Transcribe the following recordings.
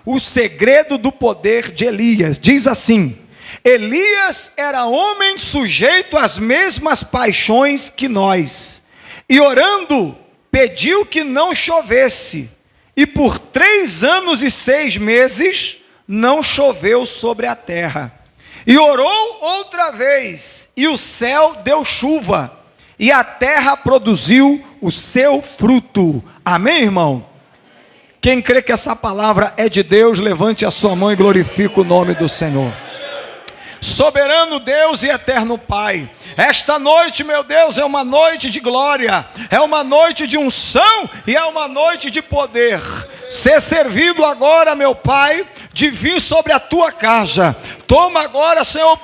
o segredo do poder de Elias. Diz assim: Elias era homem sujeito às mesmas paixões que nós, e orando, pediu que não chovesse, e por 3 anos e 6 meses não choveu sobre a terra. E orou outra vez, e o céu deu chuva, e a terra produziu o seu fruto. Amém, irmão? Quem crê que essa palavra é de Deus, levante a sua mão e glorifique o nome do Senhor. Soberano Deus e eterno Pai, esta noite, meu Deus, é uma noite de glória, é uma noite de unção e é uma noite de poder. Ser servido agora, meu Pai, de vir sobre a tua casa. Toma agora, Senhor,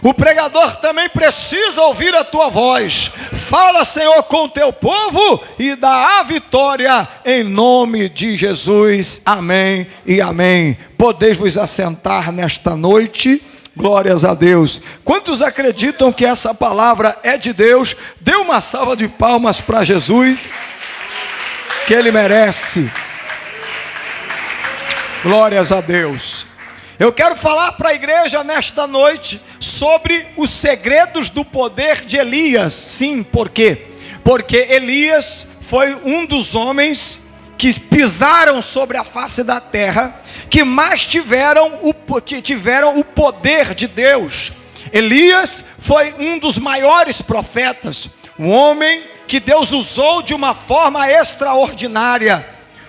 o pregador também precisa ouvir a tua voz. Fala, Senhor, com o teu povo e dá a vitória em nome de Jesus. Amém e amém. Podeis vos assentar nesta noite. Glórias a Deus. Quantos acreditam que essa palavra é de Deus? Dê uma salva de palmas para Jesus, que Ele merece. Glórias a Deus. Eu quero falar para a igreja nesta noite sobre os segredos do poder de Elias. Sim, por quê? Porque Elias foi um dos homens que pisaram sobre a face da terra, que mais tiveram o poder de Deus. Elias foi um dos maiores profetas, um homem que Deus usou de uma forma extraordinária,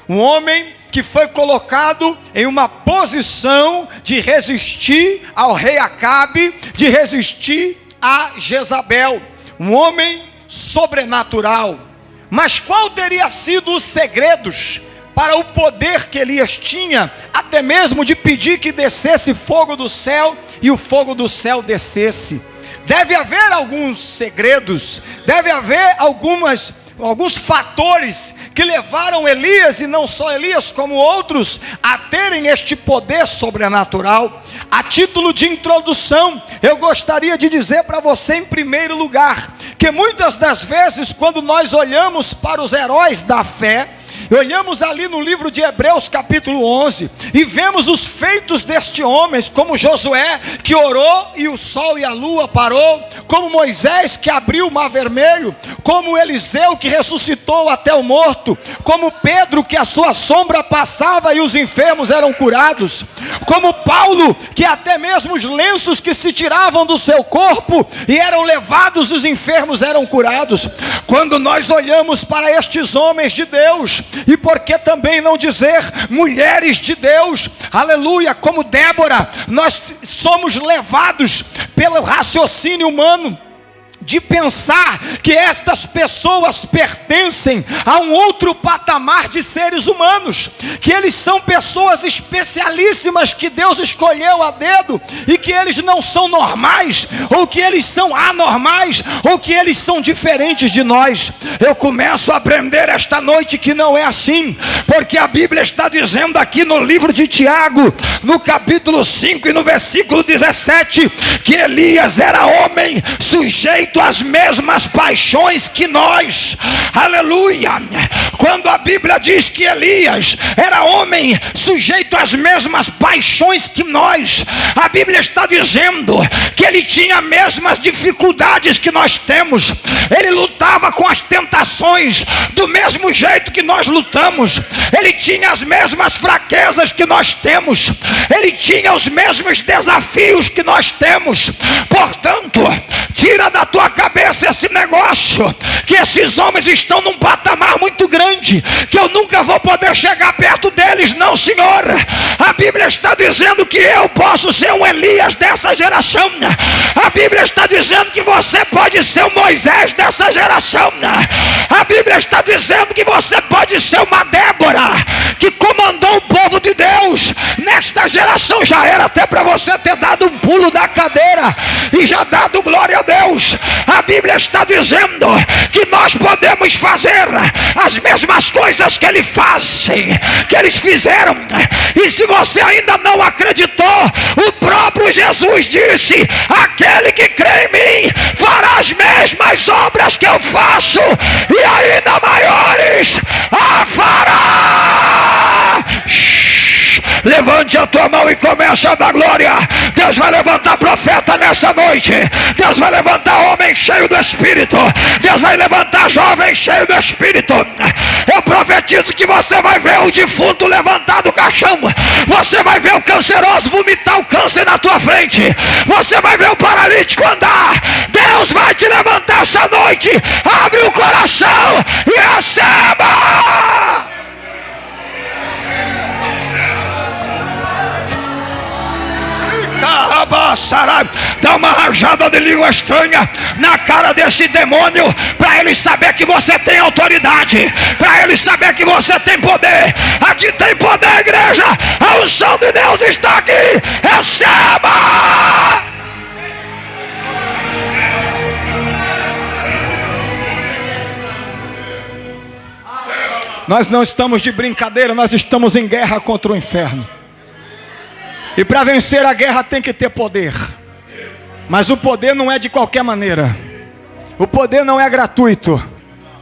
um homem que foi colocado em uma posição de resistir ao rei Acabe, de resistir a Jezabel, um homem sobrenatural. Mas qual teria sido os segredos para o poder que Elias tinha, até mesmo de pedir que descesse fogo do céu e o fogo do céu descesse? Deve haver alguns segredos, deve haver alguns fatores que levaram Elias, e não só Elias, como outros, a terem este poder sobrenatural. A título de introdução, eu gostaria de dizer para você, em primeiro lugar, que muitas das vezes, quando nós olhamos para os heróis da fé, olhamos ali no livro de Hebreus capítulo 11, e vemos os feitos deste homens, como Josué, que orou e o sol e a lua parou, como Moisés, que abriu o mar vermelho, como Eliseu, que ressuscitou até o morto, como Pedro, que a sua sombra passava e os enfermos eram curados, como Paulo, que até mesmo os lenços que se tiravam do seu corpo e eram levados, os enfermos eram curados. Quando nós olhamos para estes homens de Deus, e por que também não dizer mulheres de Deus, aleluia, como Débora, nós somos levados pelo raciocínio humano de pensar que estas pessoas pertencem a um outro patamar de seres humanos, que eles são pessoas especialíssimas que Deus escolheu a dedo, e que eles não são normais, ou que eles são anormais, ou que eles são diferentes de nós. Eu começo a aprender esta noite que não é assim, porque a Bíblia está dizendo aqui no livro de Tiago, no capítulo 5 e no versículo 17, que Elias era homem sujeito as mesmas paixões que nós. Aleluia. Quando a Bíblia diz que Elias era homem sujeito às mesmas paixões que nós, a Bíblia está dizendo que ele tinha as mesmas dificuldades que nós temos. Ele lutava com as tentações do mesmo jeito que nós lutamos. Ele tinha as mesmas fraquezas que nós temos. Ele tinha os mesmos desafios que nós temos. Portanto, tira da tua cabeça esse negócio, que esses homens estão num patamar muito grande, que eu nunca vou poder chegar perto deles. Não, Senhor. A Bíblia está dizendo que eu posso ser um Elias dessa geração. A Bíblia está dizendo que você pode ser o Moisés dessa geração. A Bíblia está dizendo que você pode ser uma Débora, que comandou o povo de Deus nesta geração. Já era até para você ter dado um pulo da cadeira e já dado glória a Deus. A Bíblia está dizendo que nós podemos fazer as mesmas coisas que eles fazem, que eles fizeram. E se você ainda não acreditou, o próprio Jesus disse: aquele que crê em mim fará as mesmas obras que eu faço, e ainda maiores a fará. Levante a tua mão e comece a dar glória. Deus vai levantar profeta nessa noite. Deus vai levantar homem cheio do Espírito. Deus vai levantar jovem cheio do Espírito. Eu profetizo que você vai ver o defunto levantar do caixão. Você vai ver o canceroso vomitar o câncer na tua frente. Você vai ver o paralítico andar. Deus vai te levantar essa noite. Abre o coração e receba. Dá uma rajada de língua estranha na cara desse demônio, para ele saber que você tem autoridade, para ele saber que você tem poder. Aqui tem poder, igreja. A unção de Deus está aqui. Receba! Nós não estamos de brincadeira, nós estamos em guerra contra o inferno. E para vencer a guerra tem que ter poder. Mas o poder não é de qualquer maneira. O poder não é gratuito.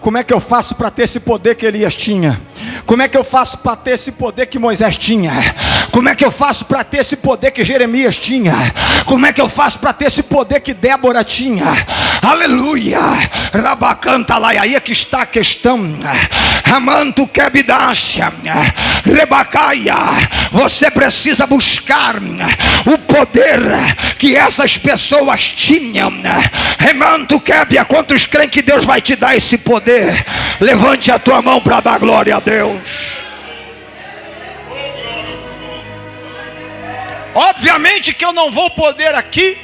Como é que eu faço para ter esse poder que Elias tinha? Como é que eu faço para ter esse poder que Moisés tinha? Como é que eu faço para ter esse poder que Jeremias tinha? Como é que eu faço para ter esse poder que Débora tinha? Aleluia! Rabacanta lá, e aí é que está a questão. Amanto kebidácia, rebacaia. Você precisa buscar o poder que essas pessoas tinham. Remanto kebia. Quantos creem que Deus vai te dar esse poder? Levante a tua mão para dar glória a Deus. Obviamente que eu não vou poder aqui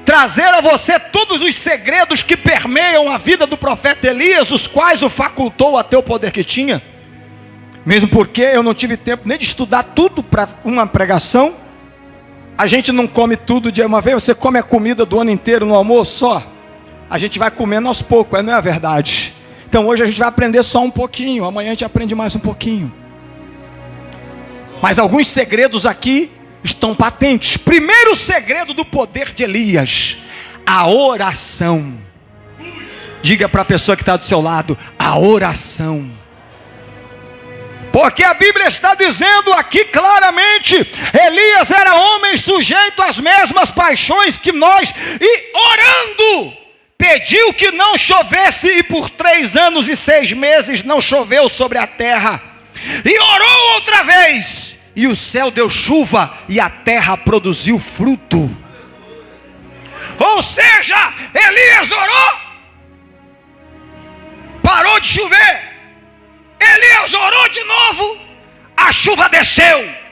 trazer a você todos os segredos que permeiam a vida do profeta Elias, os quais o facultou a ter o poder que tinha. Mesmo porque eu não tive tempo nem de estudar tudo para uma pregação. A gente não come tudo de uma vez. Você come a comida do ano inteiro no almoço só. A gente vai comendo aos poucos, não é verdade? Então hoje a gente vai aprender só um pouquinho, amanhã a gente aprende mais um pouquinho. Mas alguns segredos aqui estão patentes. Primeiro segredo do poder de Elias: a oração. Diga para a pessoa que está do seu lado: a oração. Porque a Bíblia está dizendo aqui claramente: Elias era homem sujeito às mesmas paixões que nós, e orando pediu que não chovesse, e por 3 anos e 6 meses não choveu sobre a terra. E orou outra vez, e o céu deu chuva, e a terra produziu fruto. Ou seja, Elias orou, parou de chover. Elias orou de novo, a chuva desceu.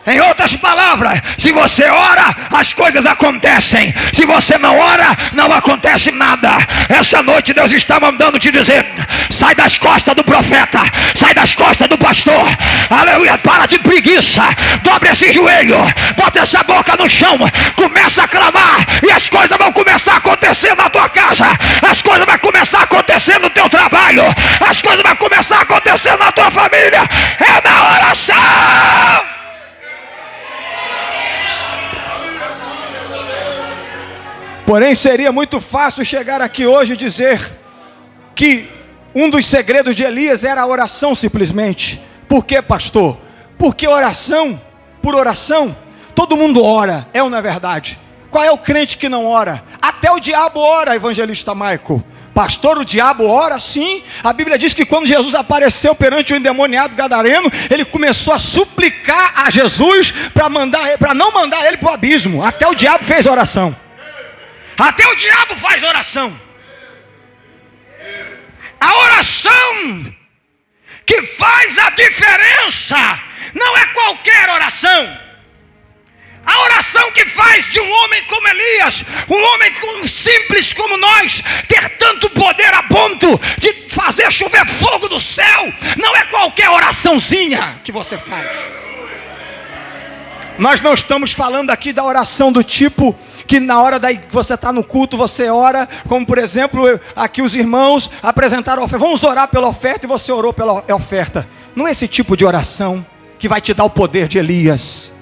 Em outras palavras, se você ora, as coisas acontecem. Se você não ora, não acontece nada. Essa noite Deus está mandando te dizer: sai das costas do profeta, sai das costas do pastor. Aleluia, para de preguiça. Dobre esse joelho, bota essa boca no chão, começa a clamar, e as coisas vão começar a acontecer na tua casa. As coisas vão começar a acontecer no teu trabalho. As coisas vão começar a acontecer na tua família. É na oração. Porém, seria muito fácil chegar aqui hoje e dizer que um dos segredos de Elias era a oração simplesmente. Por quê, pastor? Porque oração, por oração, todo mundo ora, é ou não é verdade? Qual é o crente que não ora? Até o diabo ora, evangelista Michael. Pastor, o diabo ora? Sim. A Bíblia diz que quando Jesus apareceu perante o endemoniado gadareno, ele começou a suplicar a Jesus para não mandar ele para o abismo. Até o diabo fez oração. Até o diabo faz oração. A oração que faz a diferença não é qualquer oração. A oração que faz de um homem como Elias, um homem simples como nós, ter tanto poder a ponto de fazer chover fogo do céu, não é qualquer oraçãozinha que você faz. Nós não estamos falando aqui da oração do tipo que na hora que você está no culto, você ora, como por exemplo, aqui os irmãos apresentaram a oferta, vamos orar pela oferta, e você orou pela oferta. Não é esse tipo de oração que vai te dar o poder de Elias.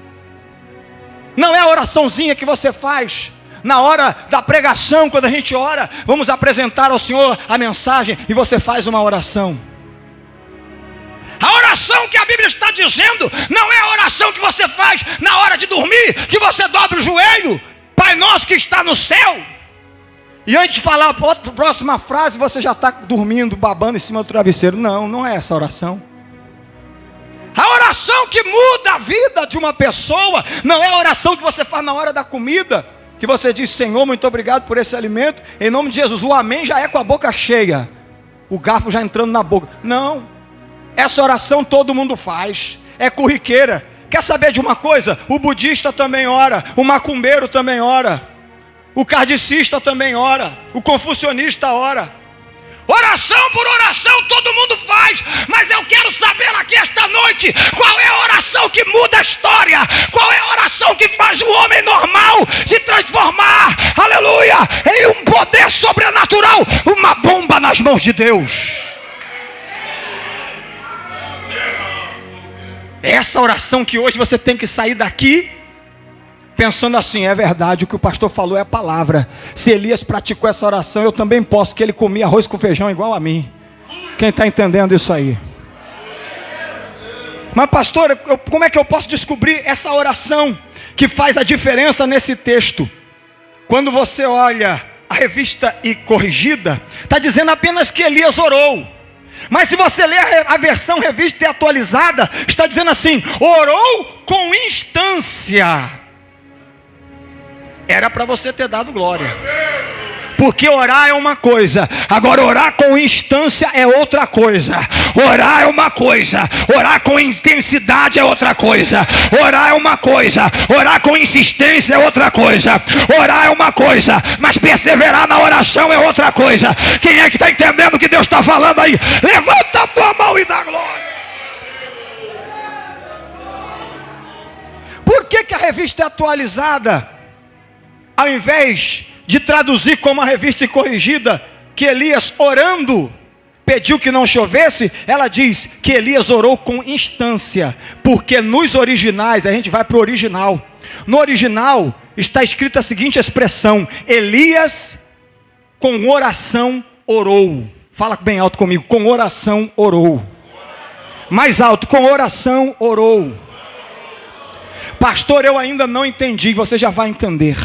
Não é a oraçãozinha que você faz na hora da pregação, quando a gente ora, vamos apresentar ao Senhor a mensagem, e você faz uma oração. A oração que a Bíblia está dizendo não é a oração que você faz na hora de dormir, que você dobra o joelho, Pai nosso que está no céu. E antes de falar a próxima frase, você já está dormindo, babando em cima do travesseiro. Não, não é essa a oração. A oração que muda a vida de uma pessoa não é a oração que você faz na hora da comida, que você diz: Senhor, muito obrigado por esse alimento, em nome de Jesus. O amém já é com a boca cheia, o garfo já entrando na boca. Não, essa oração todo mundo faz, é corriqueira. Quer saber de uma coisa? O budista também ora, o macumbeiro também ora, o kardecista também ora, o confucionista ora. Oração por oração todo mundo faz, mas eu quero saber aqui esta noite, qual é a oração que muda a história, qual é a oração que faz o homem normal se transformar, aleluia, em um poder sobrenatural, uma bomba nas mãos de Deus. Essa oração que hoje você tem que sair daqui pensando assim: é verdade, o que o pastor falou é a palavra. Se Elias praticou essa oração, eu também posso, que ele comia arroz com feijão igual a mim. Quem está entendendo isso aí? Mas pastor, como é que eu posso descobrir essa oração que faz a diferença nesse texto? Quando você olha a revista e corrigida, está dizendo apenas que Elias orou. Mas se você ler a versão revista e atualizada, está dizendo assim: orou com instância. Era para você ter dado glória, porque orar é uma coisa, agora orar com instância é outra coisa. Orar é uma coisa, orar com intensidade é outra coisa. Orar é uma coisa, orar com insistência é outra coisa. Orar é uma coisa, mas perseverar na oração é outra coisa. Quem é que está entendendo o que Deus está falando aí? Levanta a tua mão e dá glória. Por que a revista é atualizada, ao invés de traduzir como a revista corrigida, que Elias orando pediu que não chovesse, ela diz que Elias orou com instância, porque nos originais, a gente vai para o original, no original está escrita a seguinte expressão: Elias com oração orou. Fala bem alto comigo: com oração orou. Mais alto: com oração orou. Pastor, eu ainda não entendi. Você já vai entender.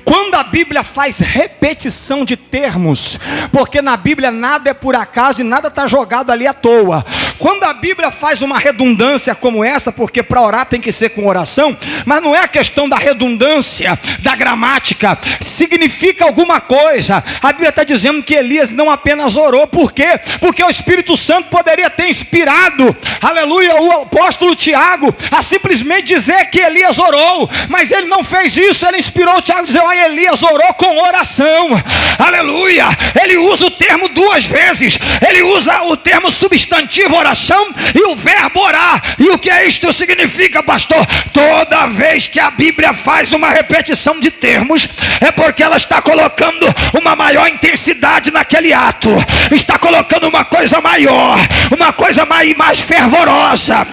Quando a Bíblia faz repetição de termos, porque na Bíblia nada é por acaso e nada está jogado ali à toa. Quando a Bíblia faz uma redundância como essa, porque para orar tem que ser com oração, mas não é a questão da redundância, da gramática, significa alguma coisa. A Bíblia está dizendo que Elias não apenas orou. Por quê? Porque o Espírito Santo poderia ter inspirado, aleluia, o apóstolo Tiago a simplesmente dizer que Elias orou, mas ele não fez isso. Ele inspirou o Tiago a dizer: olha, Elias orou com oração, aleluia. Ele usa o termo duas vezes, ele usa o termo substantivo oração e o verbo orar. E o que isto significa, pastor? Toda vez que a Bíblia faz uma repetição de termos, é porque ela está colocando uma maior intensidade naquele ato, está colocando uma coisa maior, uma coisa mais fervorosa,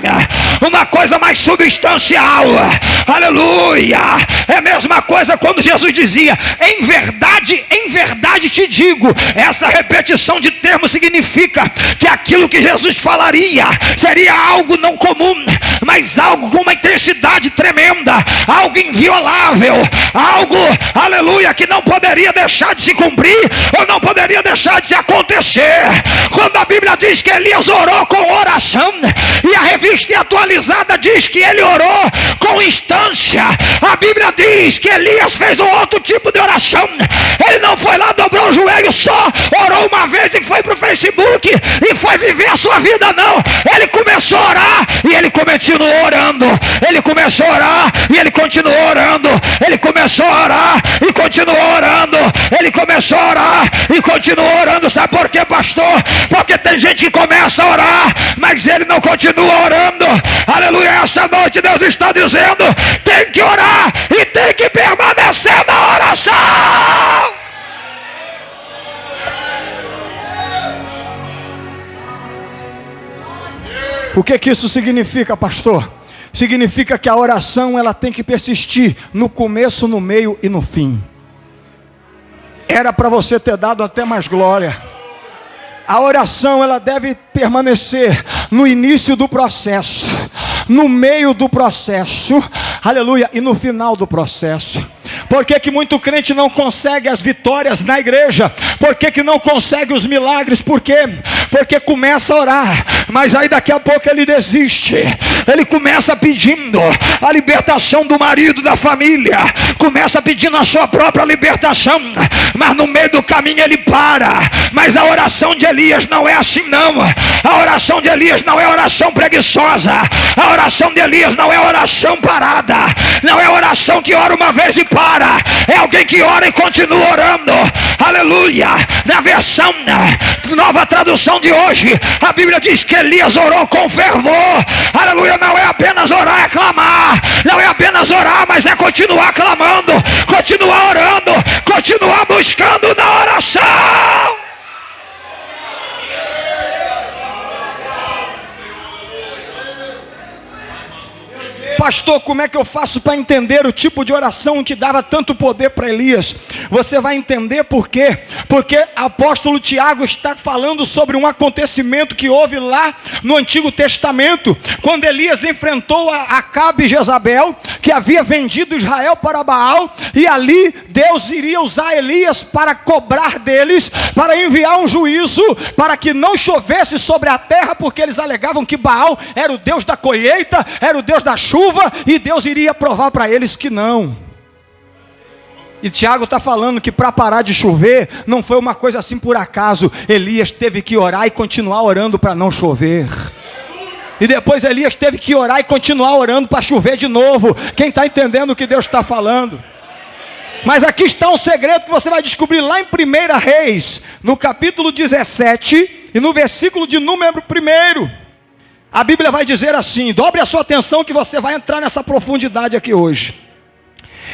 uma coisa mais substancial, aleluia. É a mesma coisa quando Jesus dizia: em verdade te digo. Essa repetição de termos significa que aquilo que Jesus falaria seria algo não comum, mas algo com uma intensidade tremenda, algo inviolável, algo, aleluia, que não poderia deixar de se cumprir, ou não poderia deixar de se acontecer. Quando a Bíblia diz que Elias orou com oração, e a revista atualizada diz que ele orou com instância, a Bíblia diz que Elias fez um outro tipo de oração. Ele não foi lá, dobrou o joelho só, orou uma vez e foi para o Facebook e foi viver a sua vida, não. Ele começou a orar e ele continuou orando. Ele começou a orar e ele continuou orando. Ele começou a orar e continuou orando. Ele começou a orar e continuou orando. Sabe por quê, pastor? Porque tem gente que começa a orar, mas ele não continua orando. Aleluia. Essa noite Deus está dizendo: tem que orar e tem que permanecer na oração. O que isso significa, pastor? Significa que a oração ela tem que persistir no começo, no meio e no fim. Era para você ter dado até mais glória. A oração ela deve permanecer no início do processo, no meio do processo, aleluia, e no final do processo. Por que muito crente não consegue as vitórias na igreja? Por que não consegue os milagres? Por quê? Porque começa a orar, mas aí daqui a pouco ele desiste. Ele começa pedindo a libertação do marido, da família, começa pedindo a sua própria libertação, mas no meio do caminho ele para. Mas a oração de Elias não é assim não. A oração de Elias não é oração preguiçosa. A oração de Elias não é oração parada. Não é oração que ora uma vez e para. É alguém que ora e continua orando. Aleluia. Na versão Nova Tradução de hoje, a Bíblia diz que Elias orou com fervor. Aleluia. Não é apenas orar, é clamar. Não é apenas orar, mas é continuar clamando, continuar orando, continuar buscando na oração. Pastor, como é que eu faço para entender o tipo de oração que dava tanto poder para Elias? Você vai entender por quê? Porque o apóstolo Tiago está falando sobre um acontecimento que houve lá no Antigo Testamento, quando Elias enfrentou a Acabe e Jezabel, que havia vendido Israel para Baal, e ali Deus iria usar Elias para cobrar deles, para enviar um juízo, para que não chovesse sobre a terra, porque eles alegavam que Baal era o Deus da colheita, era o Deus da chuva, e Deus iria provar para eles que não. E Tiago está falando que para parar de chover não foi uma coisa assim por acaso. Elias teve que orar e continuar orando para não chover. E depois Elias teve que orar e continuar orando para chover de novo. Quem está entendendo o que Deus está falando? Mas aqui está um segredo que você vai descobrir lá em 1 Reis, no capítulo 17 e no versículo de número 1. A Bíblia vai dizer assim, dobre a sua atenção que você vai entrar nessa profundidade aqui hoje.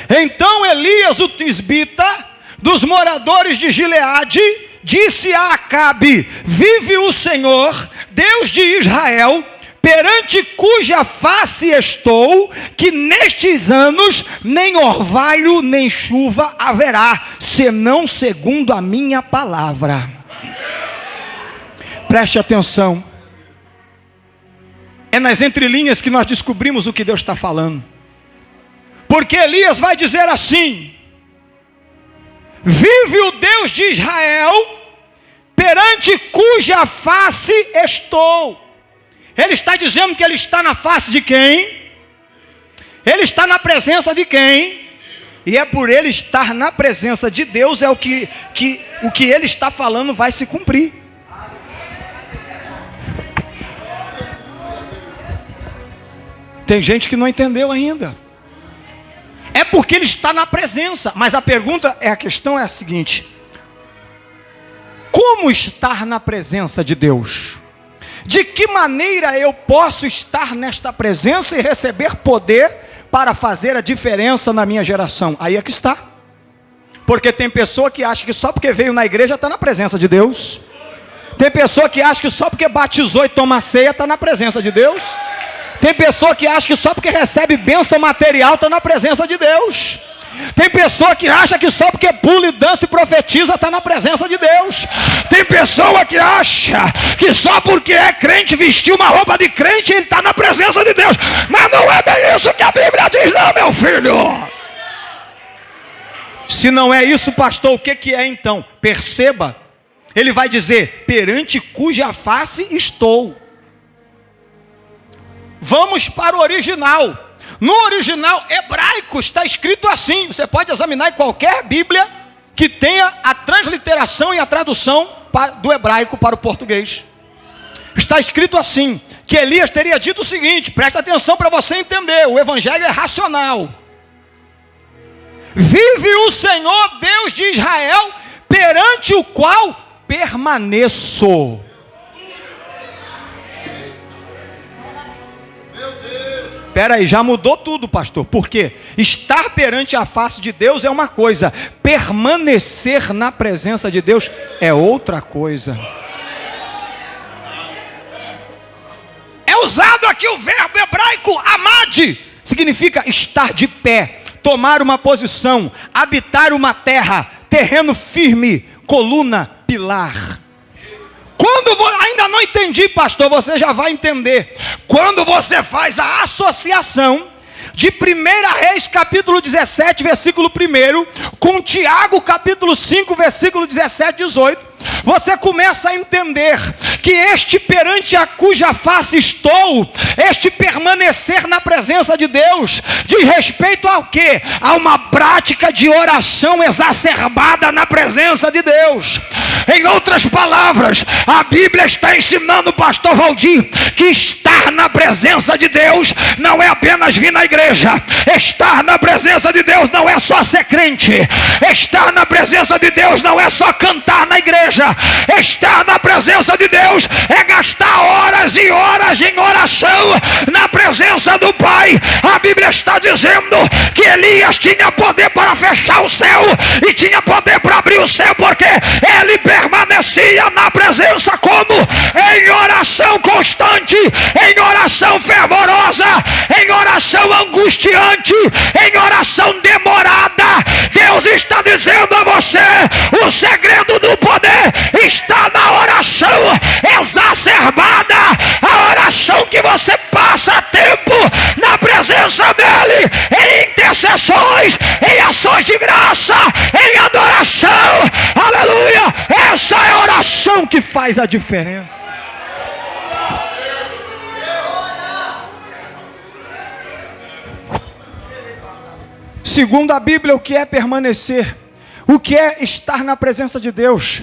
Então Elias, o tisbita, dos moradores de Gileade, disse a Acabe: vive o Senhor, Deus de Israel, perante cuja face estou, que nestes anos nem orvalho nem chuva haverá, senão segundo a minha palavra. Preste atenção. É nas entrelinhas que nós descobrimos o que Deus está falando. Porque Elias vai dizer assim: vive o Deus de Israel, perante cuja face estou. Ele está dizendo que ele está na face de quem? Ele está na presença de quem? E é por ele estar na presença de Deus, é o que ele está falando vai se cumprir. Tem gente que não entendeu ainda. É porque ele está na presença. Mas a questão é a seguinte: como estar na presença de Deus? De que maneira eu posso estar nesta presença e receber poder para fazer a diferença na minha geração? Aí é que está. Porque tem pessoa que acha que só porque veio na igreja está na presença de Deus. Tem pessoa que acha que só porque batizou e toma ceia está na presença de Deus. Tem pessoa que acha que só porque recebe bênção material está na presença de Deus. Tem pessoa que acha que só porque pula e dança e profetiza está na presença de Deus. Tem pessoa que acha que só porque é crente, vestiu uma roupa de crente, ele está na presença de Deus. Mas não é bem isso que a Bíblia diz não, meu filho. Se não é isso, pastor, o que é então? Perceba, ele vai dizer: perante cuja face estou. Vamos para o original. No original hebraico está escrito assim. Você pode examinar em qualquer Bíblia que tenha a transliteração e a tradução do hebraico para o português. Está escrito assim, que Elias teria dito o seguinte, presta atenção para você entender, o evangelho é racional. Vive o Senhor Deus de Israel, perante o qual permaneço. Espera aí, já mudou tudo, pastor. Por quê? Estar perante a face de Deus é uma coisa, permanecer na presença de Deus é outra coisa. É usado aqui o verbo hebraico amad, significa estar de pé, tomar uma posição, habitar uma terra, terreno firme, coluna, pilar. Quando ainda não entendi, pastor, você já vai entender. Quando você faz a associação de 1 Reis capítulo 17, versículo 1, com Tiago capítulo 5, versículo 17 e 18, você começa a entender que este perante a cuja face estou, este permanecer na presença de Deus, diz respeito ao quê? A uma prática de oração exacerbada na presença de Deus. Em outras palavras, a Bíblia está ensinando o pastor Valdir que estar na presença de Deus não é apenas vir na igreja. Estar na presença de Deus não é só ser crente. Estar na presença de Deus não é só cantar na igreja. Estar na presença de Deus é gastar horas e horas em oração na presença do Pai. A Bíblia está dizendo que Elias tinha poder para fechar o céu e tinha poder para abrir o céu, porque ele permanecia na presença como? Em oração constante, em oração fervorosa, em oração angustiante, em oração demorada. Deus está dizendo a você: o segredo do poder está na oração exacerbada, a oração que você passa tempo na presença dele, em intercessões, em ações de graça, em adoração. Aleluia! Essa é a oração que faz a diferença. Segundo a Bíblia, o que é permanecer? O que é estar na presença de Deus?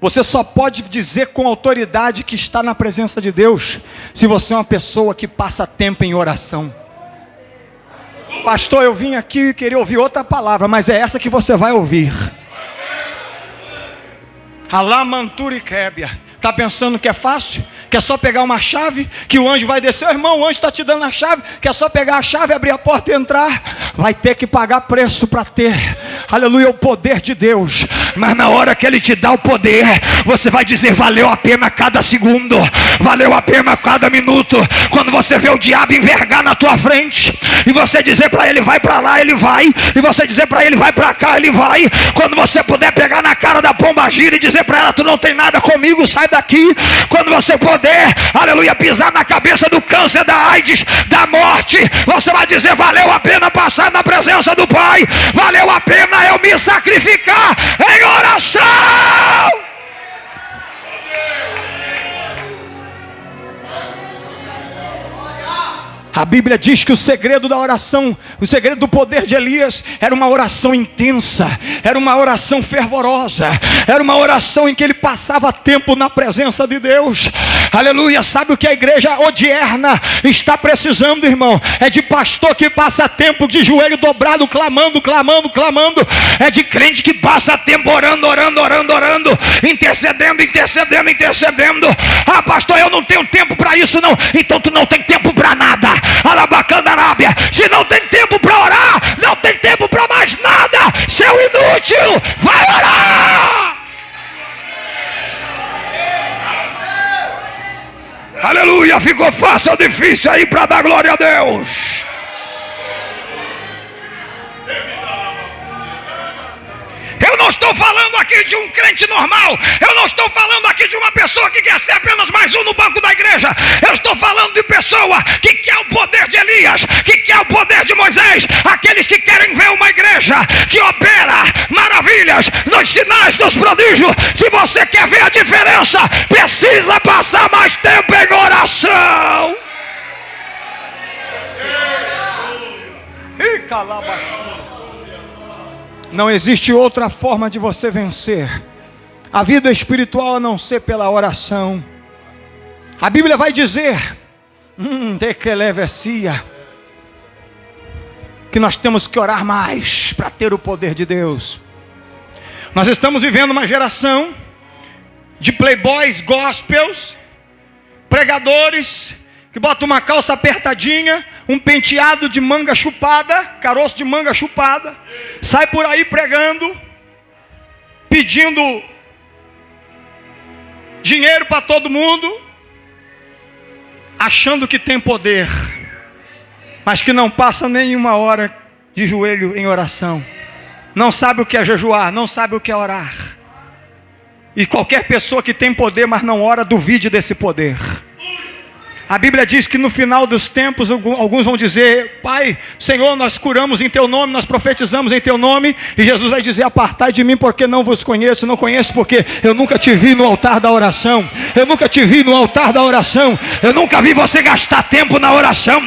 Você só pode dizer com autoridade que está na presença de Deus se você é uma pessoa que passa tempo em oração. Pastor, eu vim aqui e queria ouvir outra palavra, mas é essa que você vai ouvir. Alamanturi Kébia. Está pensando que é fácil? Que é só pegar uma chave, que o anjo vai descer? Irmão, o anjo está te dando a chave, que é só pegar a chave, abrir a porta e entrar. Vai ter que pagar preço para ter, aleluia, o poder de Deus. Mas na hora que ele te dá o poder, você vai dizer: valeu a pena cada segundo, valeu a pena cada minuto. Quando você vê o diabo envergar na tua frente, e você dizer para ele: vai para lá, ele vai. E você dizer para ele: vai para cá, ele vai. Quando você puder pegar na cara da pomba gira e dizer para ela: tu não tem nada comigo, sai daqui. Quando você puder, aleluia, pisar na cabeça do câncer, da AIDS, da morte, você vai dizer: valeu a pena passar na presença do Pai, valeu a pena eu me sacrificar em oração. A Bíblia diz que o segredo da oração, o segredo do poder de Elias, era uma oração intensa, era uma oração fervorosa, era uma oração em que ele passava tempo na presença de Deus. Aleluia! Sabe o que a igreja odierna está precisando, irmão? É de pastor que passa tempo de joelho dobrado, clamando, clamando, clamando. É de crente que passa tempo orando, orando, orando, orando, intercedendo, intercedendo, intercedendo. Ah, pastor, eu não tenho tempo para isso não. Então tu não tem tempo para nada. Alabacandarábia, se não tem tempo para orar, não tem tempo para mais nada. Seu inútil, vai orar. Aleluia, ficou fácil ou difícil aí para dar glória a Deus? Eu não estou falando aqui de um crente normal. Eu não estou falando aqui de uma pessoa que quer ser apenas mais um no banco da igreja. Eu estou falando de pessoa que quer o poder de Elias, que quer o poder de Moisés. Aqueles que querem ver uma igreja que opera maravilhas nos sinais, nos prodígios. Se você quer ver a diferença, precisa passar mais tempo em oração. E calabaxu. Não existe outra forma de você vencer a vida espiritual a não ser pela oração. A Bíblia vai dizer que nós temos que orar mais para ter o poder de Deus. Nós estamos vivendo uma geração de playboys gospels, pregadores que botam uma calça apertadinha, um penteado de manga chupada, caroço de manga chupada, sai por aí pregando, pedindo dinheiro para todo mundo, achando que tem poder, mas que não passa nenhuma hora de joelho em oração, não sabe o que é jejuar, não sabe o que é orar. E qualquer pessoa que tem poder, mas não ora, duvide desse poder. A Bíblia diz que no final dos tempos, alguns vão dizer: Pai, Senhor, nós curamos em Teu nome, nós profetizamos em Teu nome. E Jesus vai dizer: apartai de mim, porque não vos conheço. Não conheço porque eu nunca te vi no altar da oração. Eu nunca te vi no altar da oração. Eu nunca vi você gastar tempo na oração.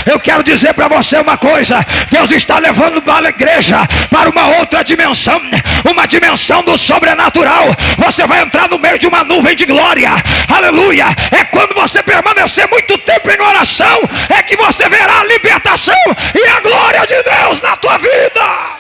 Eu quero dizer para você uma coisa: Deus está levando a igreja para uma outra dimensão, uma dimensão do sobrenatural. Você vai entrar no meio de uma nuvem de glória. Aleluia! É quando você permanecer muito tempo em oração, é que você verá a libertação e a glória de Deus na tua vida.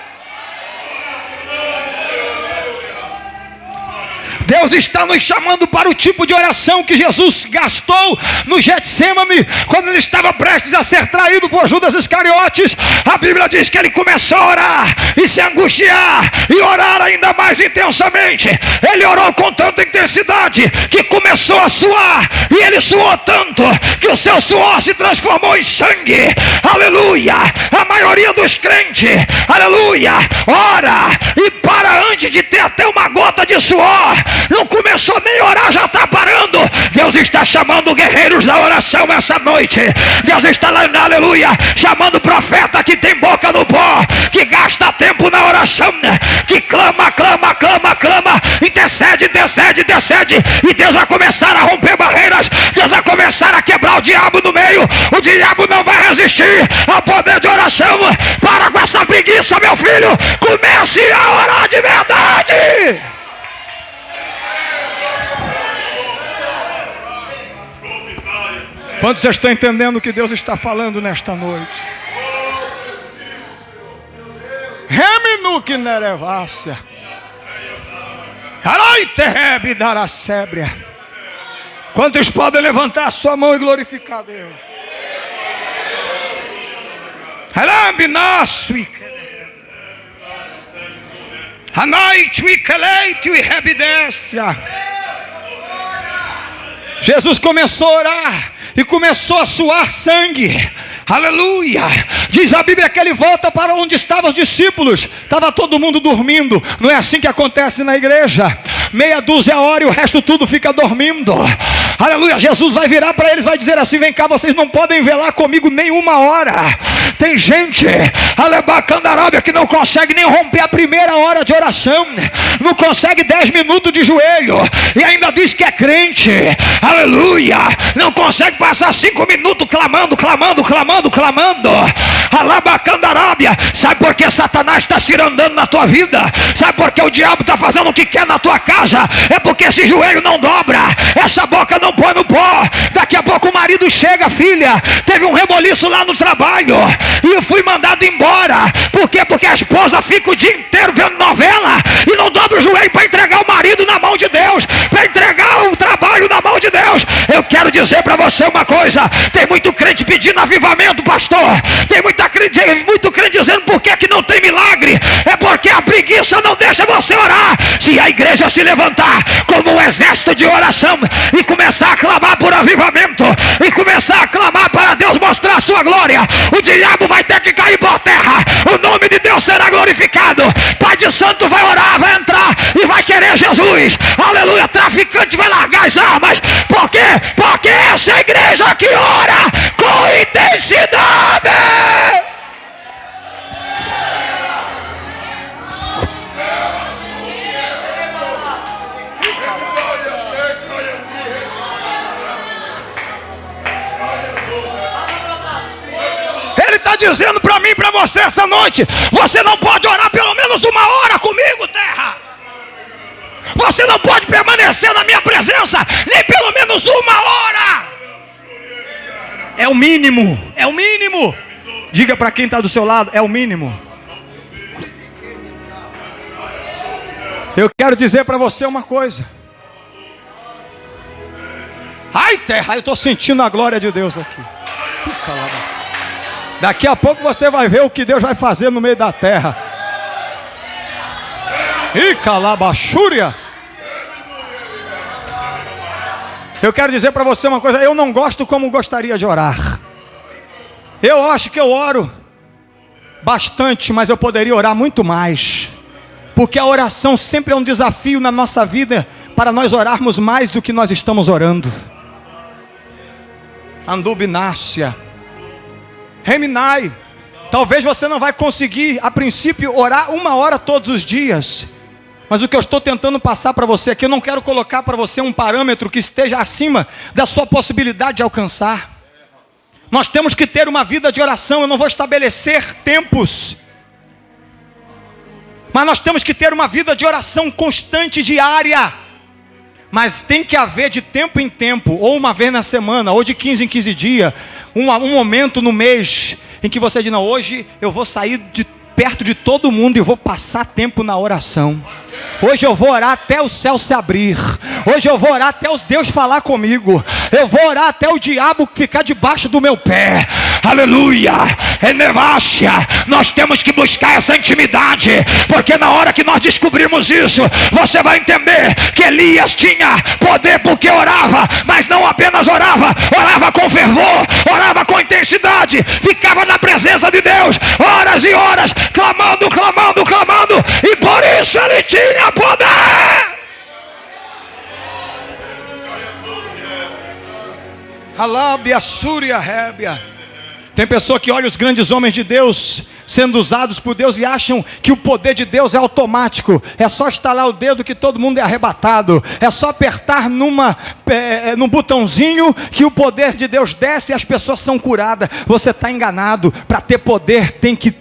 Deus está nos chamando para o tipo de oração que Jesus gastou no Getsêmani, quando ele estava prestes a ser traído por Judas Iscariotes. A Bíblia diz que ele começou a orar e se angustiar e orar ainda mais intensamente. Ele orou com tanta intensidade que começou a suar, e ele suou tanto que o seu suor se transformou em sangue. Aleluia! A maioria dos crentes, aleluia, ora e para antes de ter até uma gota de suor. Não começou nem a orar, já está parando. Deus está chamando guerreiros da oração essa noite. Deus está lá, aleluia, chamando profeta que tem boca no pó, que gasta tempo na oração, que clama, clama, clama, clama, intercede, intercede, intercede. E Deus vai começar a romper barreiras. Deus vai começar a quebrar o diabo no meio. O diabo não vai resistir ao poder de oração. Para com essa preguiça, meu filho. Comece a orar de verdade. Quantos vocês estão entendendo o que Deus está falando nesta noite? Reminuque nerevácia. Alaiterebe daracébria. Quantos podem levantar a sua mão e glorificar Deus? Alambinaço. Anaite e celeite e rebidência. Jesus começou a orar e começou a suar sangue. Aleluia! Diz a Bíblia que ele volta para onde estavam os discípulos. Estava todo mundo dormindo. Não é assim que acontece na igreja. Meia dúzia ora e o resto tudo fica dormindo. Aleluia! Jesus vai virar para eles, vai dizer assim: vem cá, vocês não podem velar comigo nenhuma hora. Tem gente, alebacandarábia, que não consegue nem romper a primeira hora de oração. Não consegue 10 minutos de joelho. E ainda diz que é crente. Aleluia! Não consegue passar 5 minutos clamando, clamando, clamando, clamando. Alabacandarábia. Sabe por que Satanás está cirandando na tua vida? Sabe por que o diabo está fazendo o que quer na tua casa? É porque esse joelho não dobra, essa boca não põe no pó. Daqui a pouco o marido chega: filha, teve um reboliço lá no trabalho e eu fui mandado embora. Por quê? Porque a esposa fica o dia inteiro vendo novela e não dobra o joelho para entregar o marido na mão de Deus, para entregar o trabalho na mão de Deus. Eu quero dizer para você uma coisa: tem muito crente pedindo avivamento, pastor. Tem muito crente dizendo por que não tem milagre. É porque a preguiça não deixa você orar. Se a igreja se levantar como um exército de oração e começar a clamar por avivamento, e começar a clamar para Deus mostrar a sua glória, o diabo vai ter que cair por terra. O nome de Deus será glorificado. Pai de santo vai orar, vai entrar e vai querer Jesus. Aleluia! Traficante vai largar as armas. Por quê? Porque essa é a igreja que ora com intensidade. Ele está dizendo para mim e para você essa noite: você não pode orar pelo menos uma hora comigo, terra. Você não pode permanecer na minha presença nem pelo menos uma hora. É o mínimo, é o mínimo. Diga para quem está do seu lado: é o mínimo. Eu quero dizer para você uma coisa. Ai, terra, eu estou sentindo a glória de Deus aqui. Daqui a pouco você vai ver o que Deus vai fazer no meio da terra. E calabachúria. Eu quero dizer para você uma coisa: eu não gosto como gostaria de orar. Eu acho que eu oro bastante, mas eu poderia orar muito mais. Porque a oração sempre é um desafio na nossa vida, para nós orarmos mais do que nós estamos orando. Andubinácia, Reminai. Talvez você não vai conseguir, a princípio, orar 1 hora todos os dias. Mas o que eu estou tentando passar para você aqui, eu não quero colocar para você um parâmetro que esteja acima da sua possibilidade de alcançar. Nós temos que ter uma vida de oração. Eu não vou estabelecer tempos, mas nós temos que ter uma vida de oração constante, diária. Mas tem que haver de tempo em tempo, ou uma vez na semana, ou de 15 em 15 dias, um momento no mês, em que você diz, não, hoje eu vou sair de perto de todo mundo e vou passar tempo na oração. Hoje eu vou orar até o céu se abrir. Hoje eu vou orar até os Deus falar comigo. Eu vou orar até o diabo ficar debaixo do meu pé. Aleluia. Enevácia. Nós temos que buscar essa intimidade, porque na hora que nós descobrirmos isso, você vai entender que Elias tinha poder porque orava, mas não apenas orava, orava com fervor, orava com intensidade, ficava na presença de Deus, horas e horas, clamando, clamando, clamando, e por isso ele tinha poder. Alábia, Súria, Rébia. Tem pessoa que olha os grandes homens de Deus sendo usados por Deus e acham que o poder de Deus é automático. É só estalar o dedo que todo mundo é arrebatado. É só apertar num botãozinho que o poder de Deus desce e as pessoas são curadas. Você está enganado. Para ter poder tem que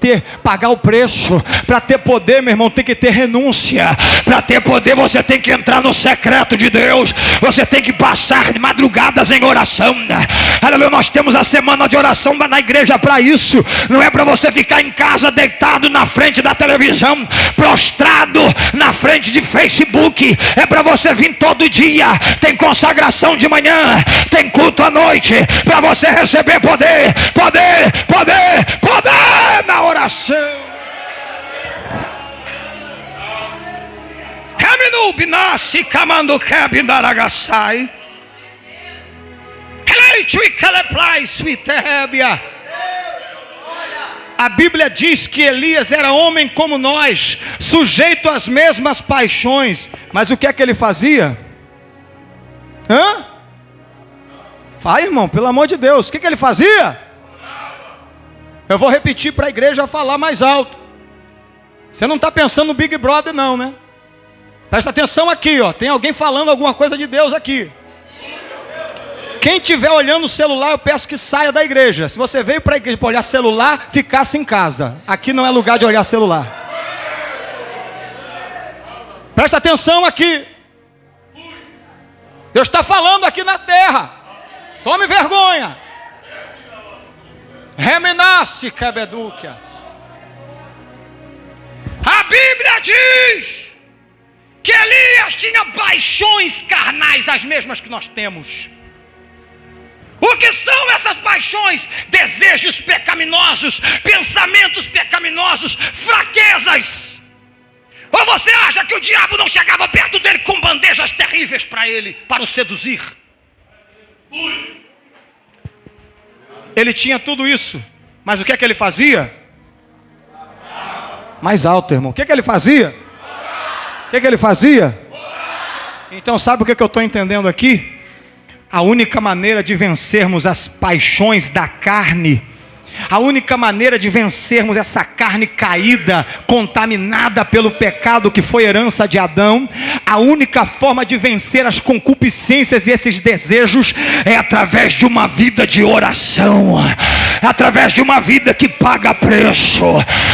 pagar o preço. Para ter poder, meu irmão, tem que ter renúncia. Para ter poder você tem que entrar no secreto de Deus. Você tem que passar madrugadas em oração. Aleluia, nós temos a semana de oração na igreja para isso. Não é para você ficar em casa deitado na frente da televisão, prostrado na frente de Facebook. É para você vir todo dia. Tem consagração de manhã, tem culto à noite, para você receber poder, poder, poder, poder na oração. Reminu binasi kamando kabindaragassai. Eleito e caleplai suitébia. A Bíblia diz que Elias era homem como nós, sujeito às mesmas paixões. Mas o que é que ele fazia? Fala, irmão, pelo amor de Deus, o que ele fazia? Eu vou repetir para a igreja falar mais alto. Você não está pensando no Big Brother não, né? Presta atenção aqui, ó. Tem alguém falando alguma coisa de Deus aqui. Quem estiver olhando o celular, eu peço que saia da igreja. Se você veio para a igreja para olhar celular, ficasse em casa. Aqui não é lugar de olhar celular. Presta atenção aqui. Deus está falando aqui na terra. Tome vergonha. Remenasse, cabedúquia. A Bíblia diz que Elias tinha paixões carnais, as mesmas que nós temos. O que são essas paixões? Desejos pecaminosos, pensamentos pecaminosos, fraquezas. Ou você acha que o diabo não chegava perto dele com bandejas terríveis para ele, para o seduzir? Ele tinha tudo isso, mas o que é que ele fazia? Mais alto, irmão. O que é que ele fazia? O que é que ele fazia? Então sabe o que eu estou entendendo aqui? A única maneira de vencermos as paixões da carne, a única maneira de vencermos essa carne caída, contaminada pelo pecado que foi herança de Adão, a única forma de vencer as concupiscências e esses desejos é através de uma vida de oração, através de uma vida que paga preço.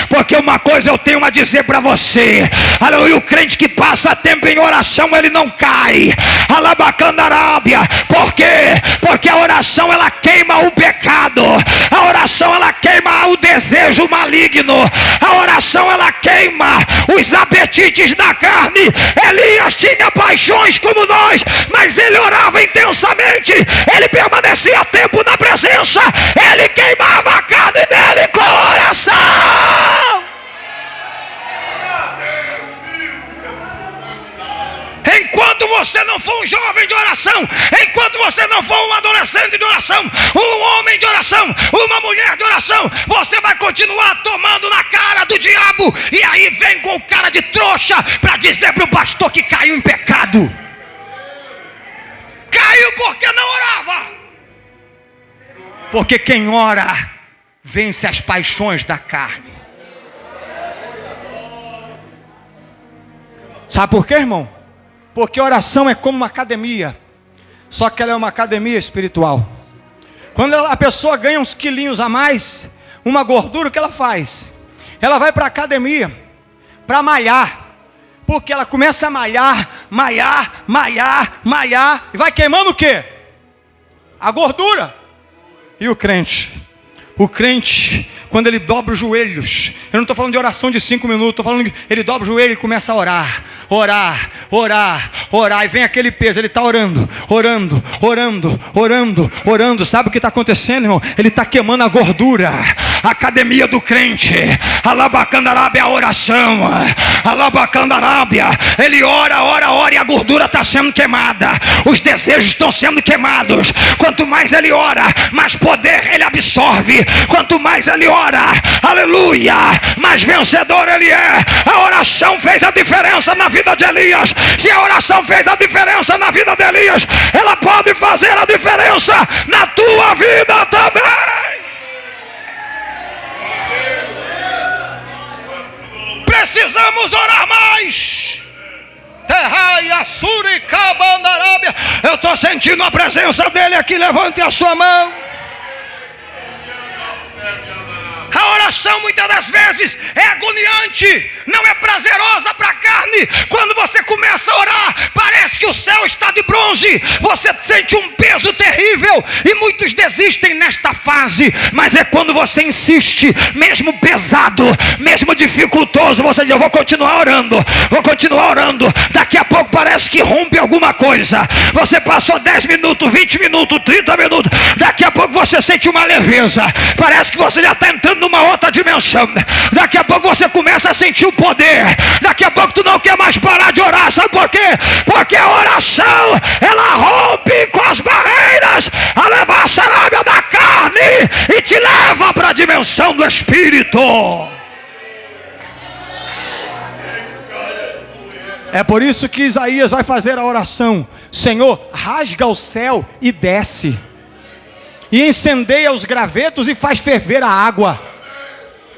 Porque uma coisa eu tenho a dizer para você, aleluia, o crente que passa tempo em oração, ele não cai. Alabacandarábia. Por quê? Porque a oração ela queima o pecado, a oração ela queima o desejo maligno, a oração ela queima os apetites da carne. Elias tinha paixões como nós, mas ele orava intensamente, ele permanecia tempo na presença, ele queimava a carne dele com oração. Enquanto você não for um jovem de oração, enquanto você não for um adolescente de oração, um homem de oração, uma mulher de oração, você vai continuar tomando na cara do diabo. E aí vem com cara de trouxa para dizer para o pastor que caiu em pecado. caiu porque não orava. Porque quem ora vence as paixões da carne. Sabe por quê, irmão? Porque oração é como uma academia, só que ela é uma academia espiritual. Quando a pessoa ganha uns quilinhos a mais, uma gordura, o que ela faz? Ela vai para a academia para malhar. Porque ela começa a malhar, e vai queimando o quê? A gordura. E o crente? O crente, quando ele dobra os joelhos, eu não estou falando de oração de 5 minutos, estou falando que ele dobra o joelho e começa a orar, e vem aquele peso, ele está orando, sabe o que está acontecendo, irmão? Ele está queimando a gordura, a academia do crente, alabacandarábia, a oração, alabacandarábia, ele ora, e a gordura está sendo queimada, os desejos estão sendo queimados, quanto mais ele ora, mais poder ele absorve, quanto mais ele ora, aleluia, mais vencedor ele é. A oração fez a diferença na vida de Elias. Se a oração fez a diferença na vida de Elias, ela pode fazer a diferença na tua vida também. Precisamos orar mais. Eu estou sentindo a presença dele aqui, levante a sua mão. A oração muitas das vezes é agoniante, não é prazerosa para a carne. Quando você começa a orar, parece que o céu está de bronze, você sente um peso terrível, e muitos desistem nesta fase. Mas é quando você insiste, mesmo pesado, mesmo dificultoso, você diz: eu vou continuar orando, daqui a pouco parece que rompe alguma coisa. Você passou 10 minutos, 20 minutos, 30 minutos, daqui a pouco você sente uma leveza, parece que você já está entrando numa outra dimensão. Daqui a pouco você começa a sentir o poder, daqui a pouco tu não quer mais parar de orar. Sabe por quê? Porque a oração, ela rompe com as barreiras, a levar a sarábia da carne e te leva para a dimensão do Espírito. É por isso que Isaías vai fazer a oração: Senhor, rasga o céu e desce, e incendeia os gravetos e faz ferver a água.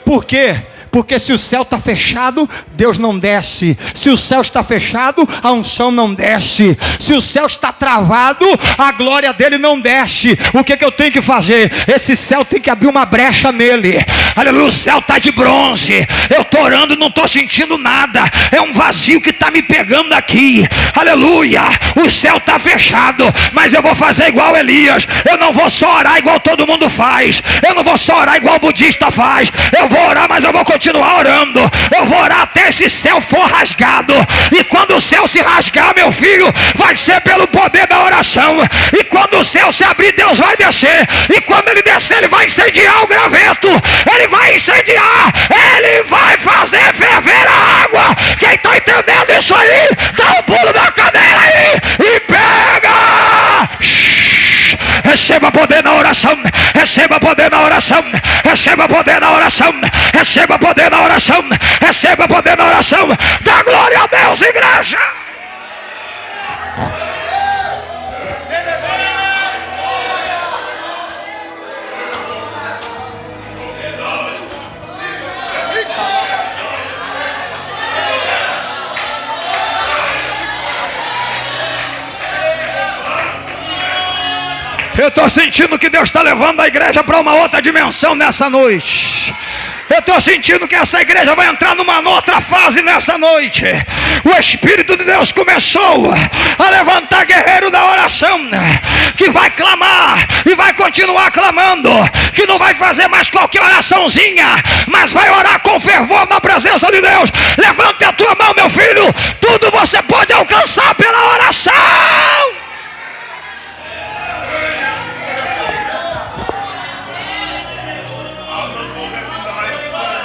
Por quê? Porque se o céu está fechado, Deus não desce. Se o céu está fechado, a unção não desce. Se o céu está travado, a glória dele não desce. O que eu tenho que fazer? Esse céu tem que abrir uma brecha nele. Aleluia, o céu está de bronze. Eu estou orando e não estou sentindo nada. É um vazio que está me pegando aqui. Aleluia, o céu está fechado, mas eu vou fazer igual Elias. Eu não vou só orar igual todo mundo faz. Eu não vou só orar igual o budista faz. Eu vou orar, mas eu vou continuar orando. Eu vou orar até esse céu for rasgado. E quando o céu se rasgar, meu filho, vai ser pelo poder da oração. E quando o céu se abrir, Deus vai descer. E quando ele descer, ele vai incendiar o graveto. Ele vai incendiar. Ele vai fazer ferver a água. Quem está entendendo isso aí, dá um pulo da cadeira aí e pega. Receba poder na oração, receba poder na oração, receba poder na oração, receba poder na oração, receba poder na oração. Dá glória a Deus, igreja. Eu estou sentindo que Deus está levando a igreja para uma outra dimensão nessa noite. Eu estou sentindo que essa igreja vai entrar numa outra fase nessa noite. O Espírito de Deus começou a levantar guerreiro da oração, que vai clamar e vai continuar clamando, que não vai fazer mais qualquer oraçãozinha, mas vai orar com fervor na presença de Deus. Levante a tua mão, meu filho. Tudo você pode alcançar pela oração.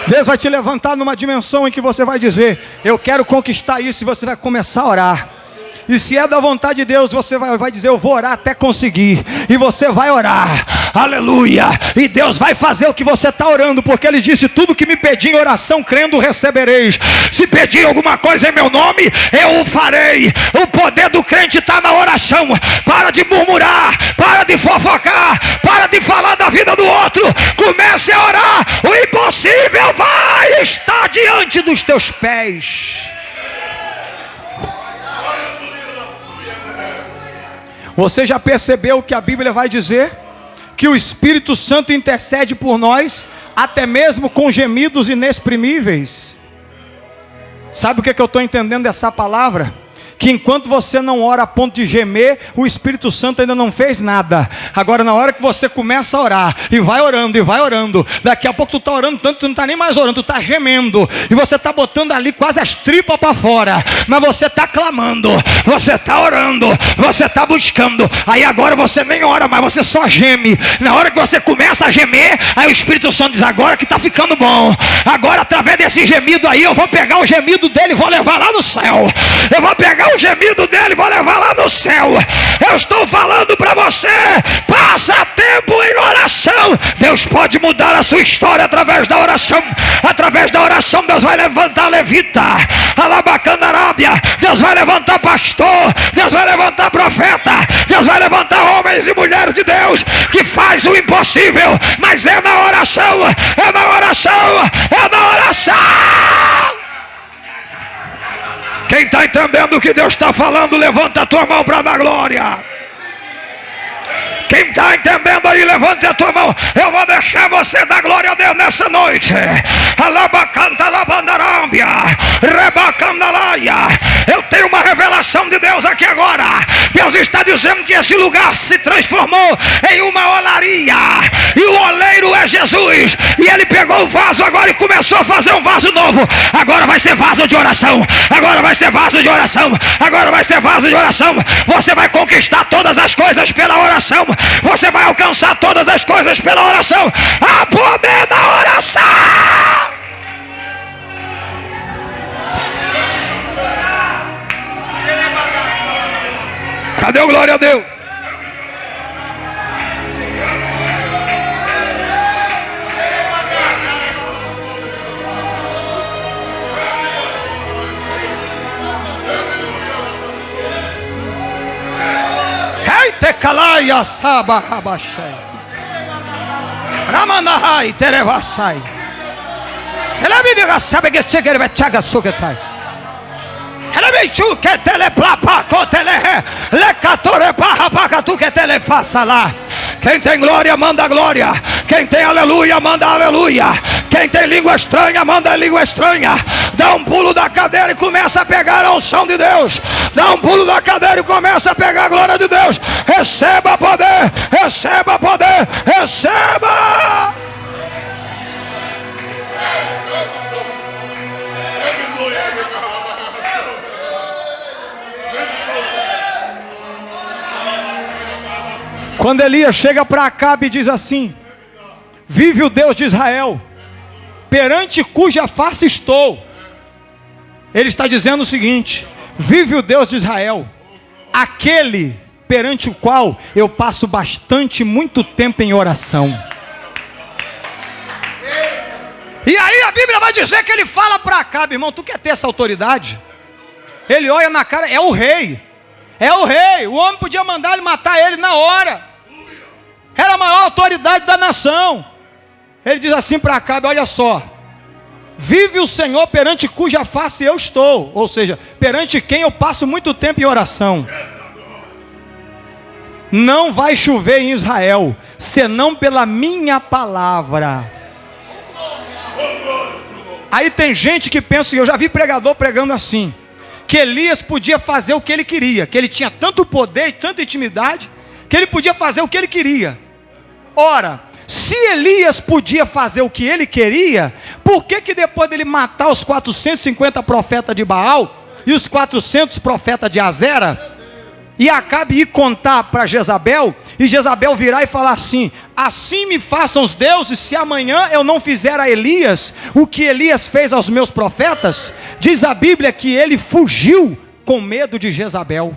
Deus vai te levantar numa dimensão em que você vai dizer: eu quero conquistar isso, e você vai começar a orar. E se é da vontade de Deus, você vai dizer: eu vou orar até conseguir. E você vai orar, aleluia. E Deus vai fazer o que você está orando, porque Ele disse: tudo que me pedir em oração, crendo, recebereis. Se pedir alguma coisa em meu nome, eu o farei. O poder do crente está na oração. Para de murmurar, para de fofocar, para de falar da vida do outro. Comece a orar. O impossível vai estar diante dos teus pés. Você já percebeu que a Bíblia vai dizer que o Espírito Santo intercede por nós, até mesmo com gemidos inexprimíveis? Sabe o que eu estou entendendo dessa palavra? Que enquanto você não ora a ponto de gemer, o Espírito Santo ainda não fez nada. Agora, na hora que você começa a orar, e vai orando, daqui a pouco tu está orando tanto, tu não está nem mais orando, tu está gemendo, e você está botando ali quase as tripas para fora, mas você está clamando, você está orando, você está buscando. Aí agora você nem ora, mas você só geme. Na hora que você começa a gemer, aí o Espírito Santo diz: agora que está ficando bom, agora através desse gemido aí, eu vou pegar o gemido dele e vou levar lá no céu. Eu vou pegar o gemido dele, vou levar lá no céu. Eu estou falando para você: passa tempo em oração. Deus pode mudar a sua história através da oração. Através da oração Deus vai levantar levita, alabacandarábia. Deus vai levantar pastor, Deus vai levantar profeta, Deus vai levantar homens e mulheres de Deus que faz o impossível. Mas é na oração, é na oração, é na oração. Quem está entendendo o que Deus está falando, levanta a tua mão para dar glória. Quem está entendendo aí, levante a tua mão. Eu vou deixar você dar glória a Deus nessa noite. Eu tenho uma revelação de Deus aqui agora. Deus está dizendo que esse lugar se transformou em uma olaria, e o oleiro é Jesus. E Ele pegou o vaso agora e começou a fazer um vaso novo. Agora vai ser vaso de oração. Agora vai ser vaso de oração. Agora vai ser vaso de oração. Você vai conquistar todas as coisas pela oração. Você vai alcançar todas as coisas pela oração. Há poder na oração. Cadê o glória a Deus? Calaya saba rabashai ramanahai terevasai elabidega sabe que chega bechaga sugetai elabichu que teleplapa cotele lecatore barra paga tu que telefaça lá. Quem tem glória manda glória, quem tem aleluia manda aleluia, quem tem língua estranha manda língua estranha. Dá um pulo da cadeira e começa a pegar a unção de Deus. Dá um pulo da cadeira e começa a pegar a glória de Deus. Receba poder, receba poder, receba. Quando Elias chega para Acabe e diz assim: vive o Deus de Israel, perante cuja face estou. Ele está dizendo o seguinte: vive o Deus de Israel, aquele perante o qual eu passo muito tempo em oração. E aí a Bíblia vai dizer que ele fala para Acabe: irmão, tu quer ter essa autoridade? Ele olha na cara, é o rei. É o rei, o homem podia mandar ele matar ele na hora. Era a maior autoridade da nação. Ele diz assim para Acabe: olha só, vive o Senhor perante cuja face eu estou. Ou seja, perante quem eu passo muito tempo em oração. Não vai chover em Israel, senão pela minha palavra. Aí tem gente que pensa, eu já vi pregador pregando assim, que Elias podia fazer o que ele queria, que ele tinha tanto poder e tanta intimidade, que ele podia fazer o que ele queria. Ora, se Elias podia fazer o que ele queria, por que depois dele matar os 450 profetas de Baal e os 400 profetas de Azera, e Acabe ir contar para Jezabel, e Jezabel virar e falar assim: assim me façam os deuses, se amanhã eu não fizer a Elias o que Elias fez aos meus profetas? Diz a Bíblia que ele fugiu com medo de Jezabel.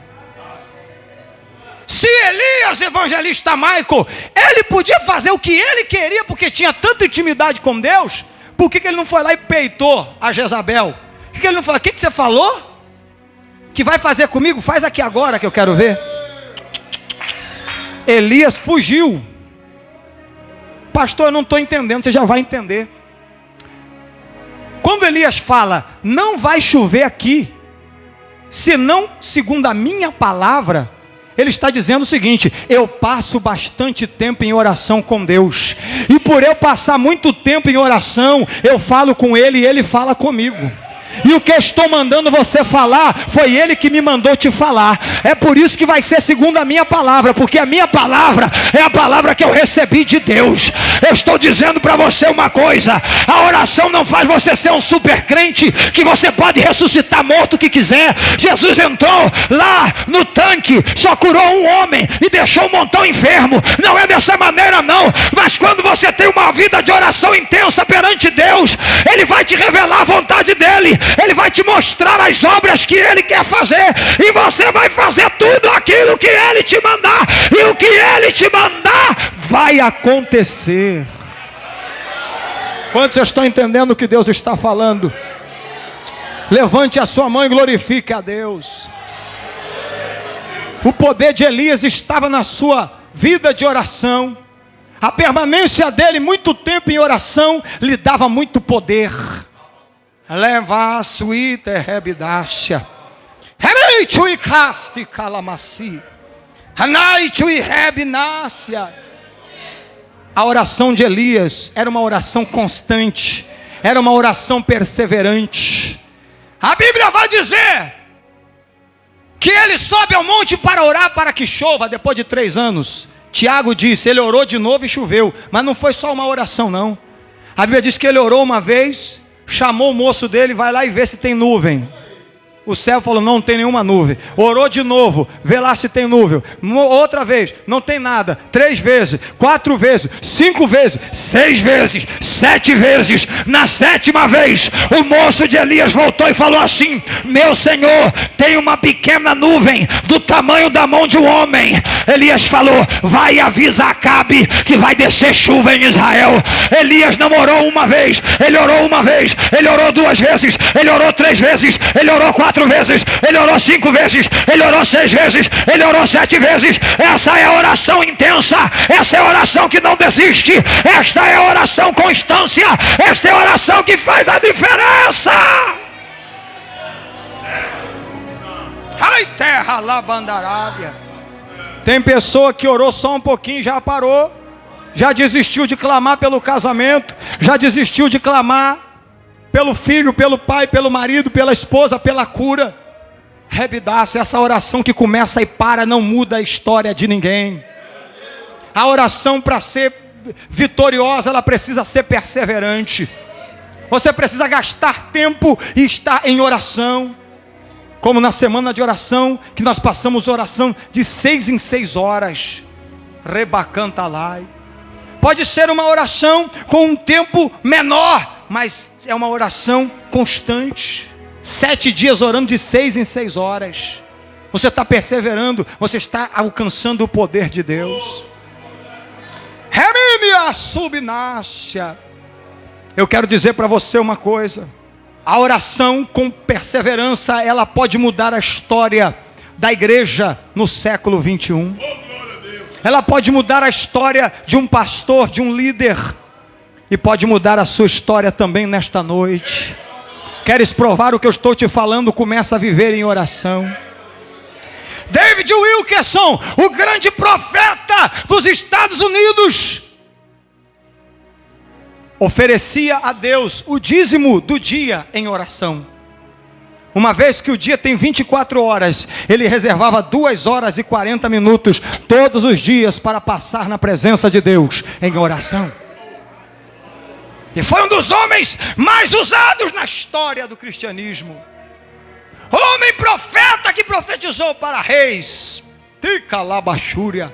Se Elias, evangelista Michael, ele podia fazer o que ele queria, porque tinha tanta intimidade com Deus, por que ele não foi lá e peitou a Jezabel? Por que ele não falou, o que você falou? Que vai fazer comigo? Faz aqui agora que eu quero ver. Elias fugiu. Pastor, eu não estou entendendo, você já vai entender. Quando Elias fala, não vai chover aqui, senão segundo a minha palavra, ele está dizendo o seguinte: eu passo bastante tempo em oração com Deus, e por eu passar muito tempo em oração, eu falo com Ele e Ele fala comigo. E o que eu estou mandando você falar, foi Ele que me mandou te falar. É por isso que vai ser segundo a minha palavra, porque a minha palavra é a palavra que eu recebi de Deus. Eu estou dizendo para você uma coisa: a oração não faz você ser um super crente, que você pode ressuscitar morto que quiser. Jesus entrou lá no tanque, só curou um homem e deixou um montão enfermo. Não é dessa maneira não, mas quando você tem uma vida de oração intensa perante Deus, Ele vai te revelar a vontade dEle. Ele vai te mostrar as obras que Ele quer fazer, e você vai fazer tudo aquilo que Ele te mandar, e o que Ele te mandar vai acontecer. Quantos estão entendendo o que Deus está falando? Levante a sua mão e glorifique a Deus. O poder de Elias estava na sua vida de oração. A permanência dele muito tempo em oração lhe dava muito poder. Leva a suíte rebidácia. Remeitui casti calamaci. Hanaitui rebinácia. A oração de Elias era uma oração constante, era uma oração perseverante. A Bíblia vai dizer que ele sobe ao monte para orar para que chova depois de 3 anos. Tiago disse, ele orou de novo e choveu. Mas não foi só uma oração não. A Bíblia diz que ele orou uma vez, chamou o moço dele, vai lá e vê se tem nuvem. O céu falou, não tem nenhuma nuvem. Orou de novo, vê lá se tem nuvem. Outra vez, não tem nada. 3 vezes, 4 vezes, 5 vezes, 6 vezes, 7 vezes. Na 7ª vez, o moço de Elias voltou e falou assim: meu senhor, tem uma pequena nuvem do tamanho da mão de um homem. Elias falou, vai e avisa Acabe que vai descer chuva em Israel. Elias não orou uma vez, ele orou uma vez, ele orou 2 vezes, ele orou 3 vezes, ele orou 4 vezes, ele orou 5 vezes, ele orou 6 vezes, ele orou 7 vezes. Essa é a oração intensa, essa é a oração que não desiste, esta é a oração constância, esta é a oração que faz a diferença. Ai, terra lá bandarábia. Tem pessoa que orou só um pouquinho, já parou, já desistiu de clamar pelo casamento, já desistiu de clamar pelo filho, pelo pai, pelo marido, pela esposa, pela cura. Rebidaça, essa oração que começa e para, não muda a história de ninguém. A oração, para ser vitoriosa, ela precisa ser perseverante. Você precisa gastar tempo e estar em oração. Como na semana de oração, que nós passamos oração de 6 em 6 horas. Rebacantalai. Pode ser uma oração com um tempo menor, mas é uma oração constante. 7 dias orando de 6 em 6 horas. Você está perseverando, você está alcançando o poder de Deus. Remínia subnácia. Eu quero dizer para você uma coisa: a oração com perseverança, ela pode mudar a história da igreja no século 21. Ela pode mudar a história de um pastor, de um líder, e pode mudar a sua história também nesta noite. Queres provar o que eu estou te falando? Começa a viver em oração. David Wilkerson, o grande profeta dos Estados Unidos, oferecia a Deus o dízimo do dia em oração. Uma vez que o dia tem 24 horas, ele reservava 2 horas e 40 minutos todos os dias para passar na presença de Deus em oração. E foi um dos homens mais usados na história do cristianismo. Homem profeta que profetizou para reis. Ticalabachúria.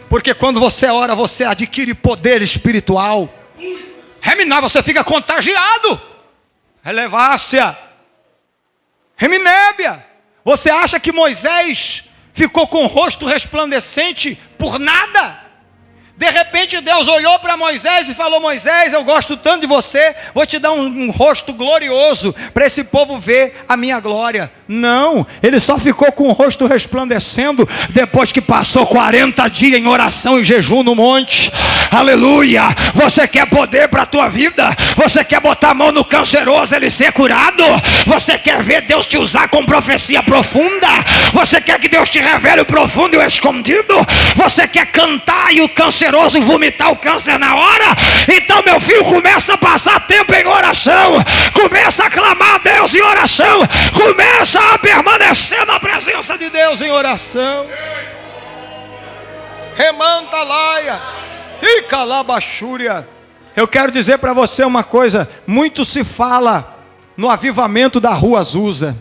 Porque quando você ora, você adquire poder espiritual. Reminar, você fica contagiado. Relevácia. Reminébia. Você acha que Moisés ficou com o rosto resplandecente por nada? De repente Deus olhou para Moisés e falou: Moisés, eu gosto tanto de você, vou te dar um rosto glorioso, para esse povo ver a minha glória. Não, ele só ficou com o rosto resplandecendo, depois que passou 40 dias em oração e jejum no monte. Aleluia! Você quer poder para a tua vida? Você quer botar a mão no canceroso, ele ser curado? Você quer ver Deus te usar com profecia profunda? Você quer que Deus te revele o profundo e o escondido? Você quer cantar e o canceroso vomitar o câncer na hora? Então, meu filho, começa a passar tempo em oração, começa a clamar a Deus em oração, começa a permanecer na presença de Deus em oração. Remanta laia e calabachúria. Eu quero dizer para você uma coisa: muito se fala no avivamento da Rua Azusa.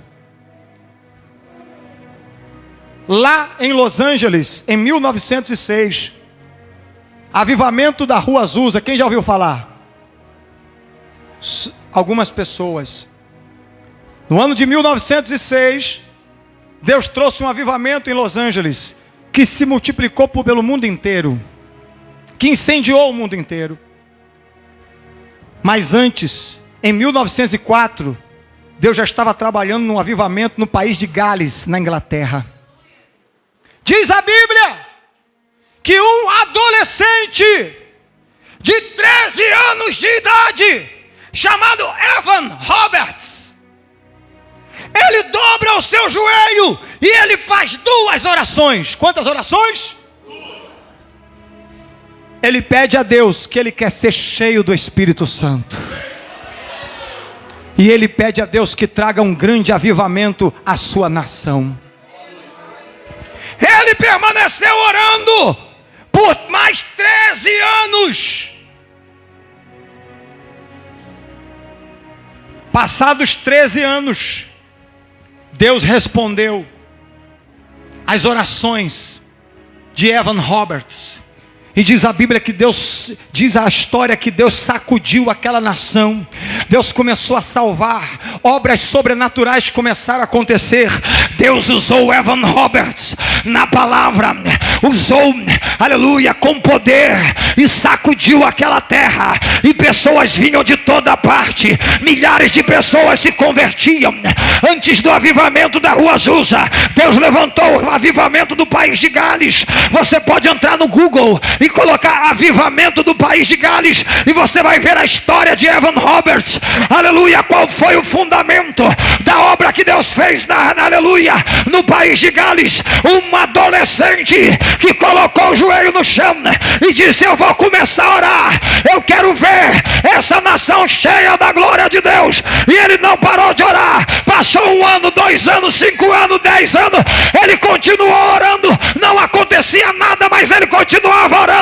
Lá em Los Angeles, em 1906, avivamento da Rua Azusa, quem já ouviu falar? Algumas pessoas. No ano de 1906, Deus trouxe um avivamento em Los Angeles, que se multiplicou pelo mundo inteiro, que incendiou o mundo inteiro. Mas antes, em 1904, Deus já estava trabalhando num avivamento no país de Gales, na Inglaterra. Diz a Bíblia que um adolescente de 13 anos de idade, chamado Evan Roberts, ele dobra o seu joelho e ele faz 2 orações. Quantas orações? 2. Ele pede a Deus que ele quer ser cheio do Espírito Santo. E ele pede a Deus que traga um grande avivamento à sua nação. Ele permaneceu orando por mais 13 anos. Passados 13 anos, Deus respondeu às orações de Evan Roberts. E diz a Bíblia que Deus, diz a história que Deus sacudiu aquela nação. Deus começou a salvar, obras sobrenaturais começaram a acontecer. Deus usou Evan Roberts na palavra, usou, aleluia, com poder, e sacudiu aquela terra, e pessoas vinham de toda parte, milhares de pessoas se convertiam. Antes do avivamento da Rua Azusa, Deus levantou o avivamento do país de Gales. Você pode entrar no Google e colocar avivamento do país de Gales, e você vai ver a história de Evan Roberts. Aleluia, qual foi o fundamento da obra que Deus fez aleluia, no país de Gales? Um adolescente que colocou o joelho no chão e disse: eu vou começar a orar, eu quero ver essa nação cheia da glória de Deus. E ele não parou de orar. Passou 1 ano, 2 anos, 5 anos, 10 anos, ele continuou orando. Não acontecia nada, mas ele continuava orando.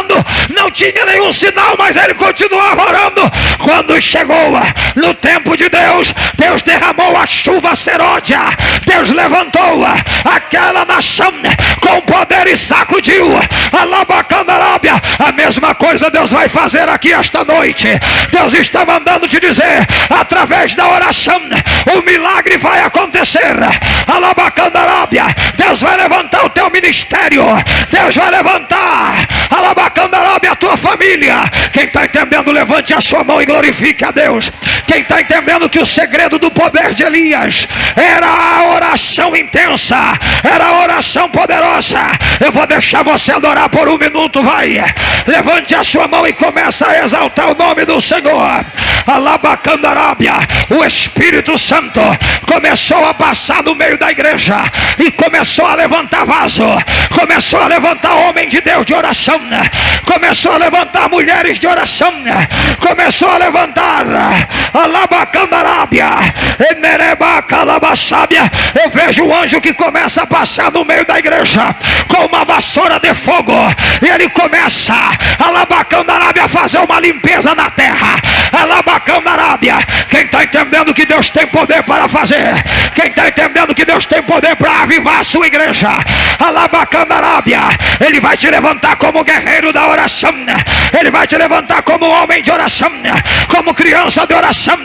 Não tinha nenhum sinal, mas ele continuava orando. Quando chegou no tempo de Deus, Deus derramou a chuva seródia. Deus levantou aquela nação com poder e sacudiu. Alabacandarábia. A mesma coisa Deus vai fazer aqui esta noite. Deus está mandando te dizer, através da oração, o milagre vai acontecer. Alabacandarábia. Deus vai levantar o teu ministério. Deus vai levantar a tua família. Quem está entendendo, levante a sua mão e glorifique a Deus. Quem está entendendo que o segredo do poder de Elias era a oração intensa, era a oração poderosa, eu vou deixar você adorar por 1 minuto, vai. Levante a sua mão e começa a exaltar o nome do Senhor. Alabacandarábia. O Espírito Santo começou a passar no meio da igreja e começou a levantar vaso, começou a levantar homem de Deus de oração, começou a levantar mulheres de oração, começou a levantar alabacandarábia, enerebacalabaçábia. Eu vejo um anjo que começa a passar no meio da igreja com uma vassoura de fogo, e ele começa alabacandarábia a fazer uma limpeza na terra. Alabacandarábia. Quem está entendendo que Deus tem poder para fazer, quem está entendendo que Deus tem poder para avivar a sua igreja, Alabacandarábia, Ele vai te levantar como guerreiro da oração, Ele vai te levantar como homem de oração, como criança de oração.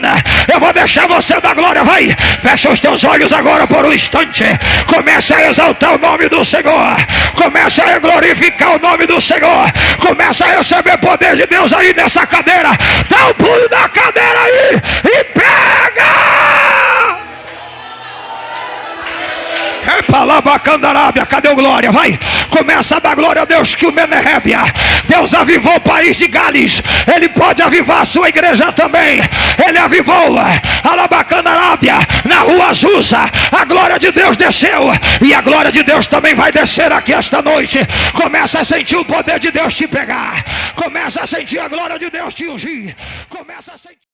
Eu vou deixar você dar glória, vai, fecha os teus olhos agora por um instante, começa a exaltar o nome do Senhor, começa a glorificar o nome do Senhor, começa a receber poder de Deus aí nessa cadeira, dá um pulo da cadeira aí e pega! Epalabacandarábia, cadê o glória? Vai, começa a dar glória a Deus que o Menerébia, Deus avivou o país de Gales, Ele pode avivar a sua igreja também. Ele avivou Alabacandarábia na rua Azusa, a glória de Deus desceu e a glória de Deus também vai descer aqui esta noite. Começa a sentir o poder de Deus te pegar, começa a sentir a glória de Deus te ungir, começa a sentir